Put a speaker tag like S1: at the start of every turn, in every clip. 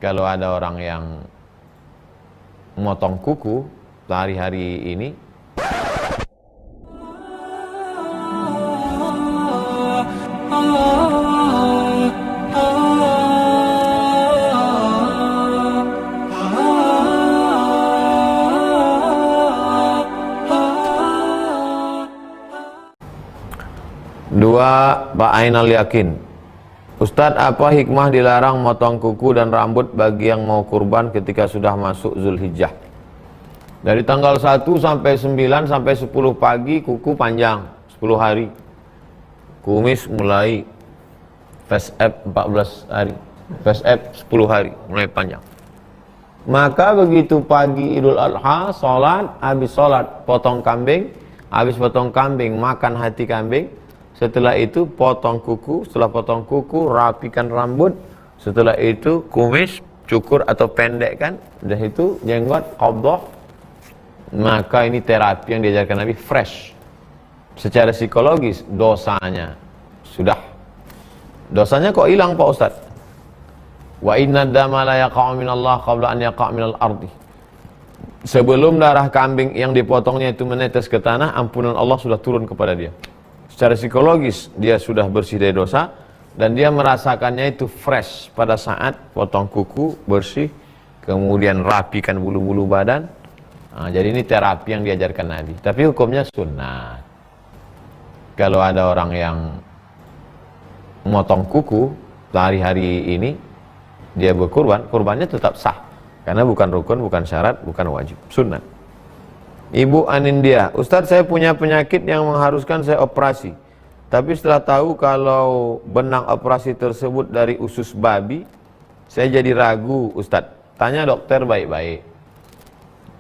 S1: Kalau ada orang yang motong kuku hari-hari ini, dua, Ba'ainal yakin. Ustadz, apa hikmah dilarang motong kuku dan rambut bagi yang mau kurban ketika sudah masuk Zulhijjah? Dari tanggal 1 sampai 9 sampai 10 pagi kuku panjang 10 hari. Kumis mulai face up 14 hari. Face up 10 hari mulai panjang. Maka begitu pagi Idul Adha, habis sholat potong kambing, habis potong kambing makan hati kambing. Setelah itu potong kuku, setelah potong kuku rapikan rambut, setelah itu kumis cukur atau pendekkan, sudah itu jenggot qabdah. Maka ini terapi yang diajarkan Nabi, fresh. Secara psikologis dosanya sudah. Dosanya kok hilang Pak Ustaz? Wa inna dama la yaqa'u minallah qabla an yaqa' minal ardi. Sebelum darah kambing yang dipotongnya itu menetes ke tanah, ampunan Allah sudah turun kepada dia. Secara psikologis dia sudah bersih dari dosa dan dia merasakannya itu fresh pada saat potong kuku bersih, kemudian rapikan bulu-bulu badan. Nah, jadi ini terapi yang diajarkan Nabi. Tapi hukumnya sunnah. Kalau ada orang yang motong kuku hari-hari ini, dia berkurban, kurbannya tetap sah karena bukan rukun, bukan syarat, bukan wajib, sunnah. Ibu Anindya, Ustadz, saya punya penyakit yang mengharuskan saya operasi. Tapi setelah tahu kalau benang operasi tersebut dari usus babi, saya jadi ragu Ustadz. Tanya dokter baik-baik.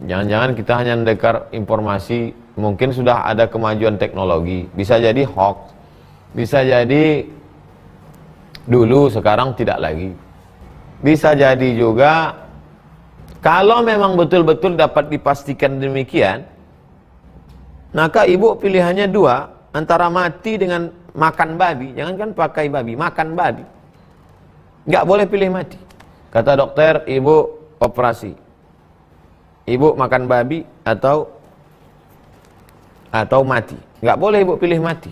S1: Jangan-jangan kita hanya mendengar informasi, mungkin sudah ada kemajuan teknologi. Bisa jadi hoax, bisa jadi dulu sekarang tidak lagi. Bisa jadi juga kalau memang betul-betul dapat dipastikan demikian, maka ibu pilihannya dua, antara mati dengan makan babi. Jangankan pakai babi, makan babi. Nggak boleh pilih mati. Kata dokter, ibu operasi. Ibu makan babi atau mati. Nggak boleh ibu pilih mati.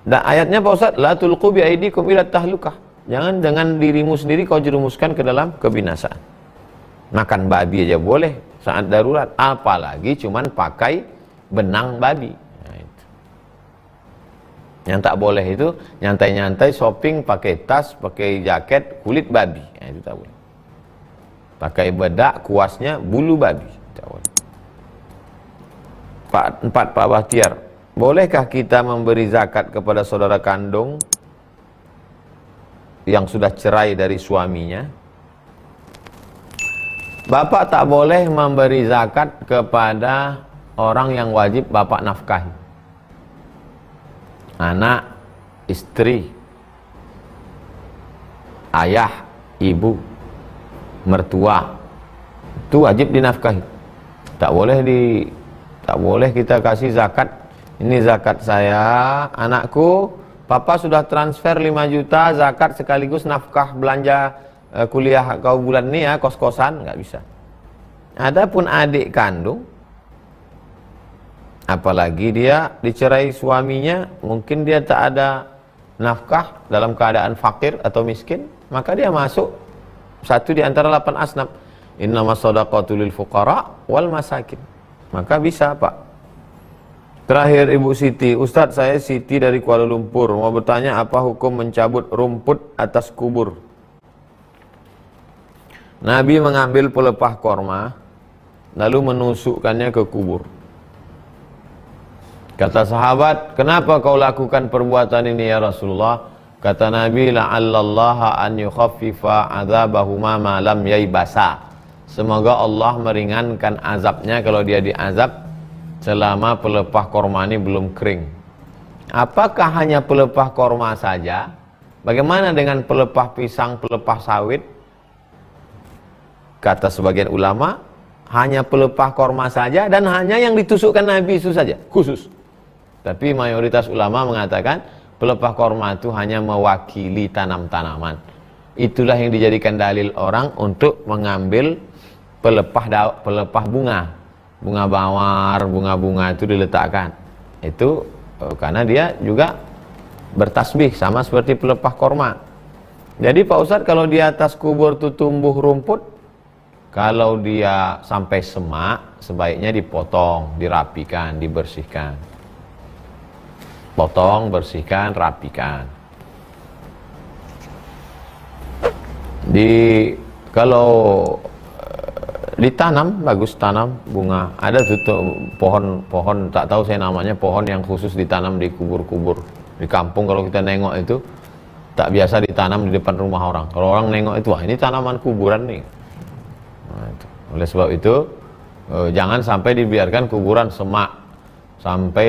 S1: Dan ayatnya Pak Ustaz, la tulqu bi aidikum ila tahlukah. Jangan dengan dirimu sendiri kau jerumuskan ke dalam kebinasaan. Makan babi aja boleh saat darurat, apalagi cuman pakai benang babi. Nah, itu. Yang tak boleh itu nyantai-nyantai shopping pakai tas, pakai jaket kulit babi. Nah, itu tak boleh. Pakai bedak kuasnya bulu babi. Tak boleh. 4 Pak Bahtiar, bolehkah kita memberi zakat kepada saudara kandung yang sudah cerai dari suaminya? Bapak tak boleh memberi zakat kepada orang yang wajib bapak nafkahi. Anak, istri, ayah, ibu, mertua, itu wajib dinafkahi. Tak boleh kita kasih zakat. Ini zakat saya, anakku, papa sudah transfer 5 juta zakat sekaligus nafkah belanja kuliah kau bulan ini ya, kos-kosan, nggak bisa. Adapun adik kandung, apalagi dia dicerai suaminya, mungkin dia tak ada nafkah, dalam keadaan fakir atau miskin, maka dia masuk satu di antara 8 asnaf. Innamas shadaqatu lil fuqara wal masakin. Maka bisa Pak. Terakhir Ibu Siti, Ustadz, saya Siti dari Kuala Lumpur, mau bertanya apa hukum mencabut rumput atas kubur? Nabi mengambil pelepah korma lalu menusukkannya ke kubur. Kata sahabat, kenapa kau lakukan perbuatan ini ya Rasulullah? Kata Nabi, la'allallaha an yukhaffifa azabahuma ma lam yaibasa. Semoga Allah meringankan azabnya kalau dia diazab selama pelepah korma ini belum kering. Apakah hanya pelepah korma saja? Bagaimana dengan pelepah pisang, pelepah sawit? Kata sebagian ulama, hanya pelepah korma saja dan hanya yang ditusukkan Nabi itu saja, khusus. Tapi mayoritas ulama mengatakan pelepah korma itu hanya mewakili tanam-tanaman. itulah yang dijadikan dalil orang untuk mengambil pelepah bunga, bunga mawar, bunga-bunga itu diletakkan. Itu karena dia juga bertasbih sama seperti pelepah korma. Jadi Pak Ustadz, kalau di atas kubur itu tumbuh rumput, kalau dia sampai semak, sebaiknya dipotong, dirapikan, dibersihkan. Potong, bersihkan, rapikan. Kalau ditanam, bagus tanam bunga. Ada tuh pohon tak tahu saya namanya, pohon yang khusus ditanam di kubur-kubur. Di kampung kalau kita nengok itu tak biasa ditanam di depan rumah orang. Kalau orang nengok itu, wah ini tanaman kuburan nih. Nah, itu. Oleh sebab itu jangan sampai dibiarkan kuburan semak, sampai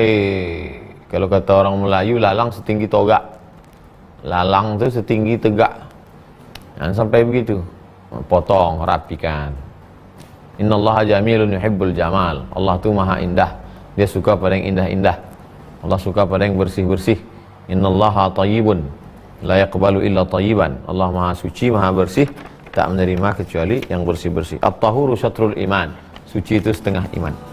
S1: kalau kata orang Melayu, lalang setinggi toga. Lalang itu setinggi tegak. Jangan sampai begitu. Potong, rapikan. Innallaha jamilun yuhibbul jamal. Allah itu maha indah, dia suka pada yang indah-indah. Allah suka pada yang bersih-bersih. Innallaha tayyibun la yaqbalu illa tayyiban. Allah maha suci, maha bersih, tak menerima kecuali yang bersih-bersih. At-tahuru syatrul iman. Suci itu setengah iman.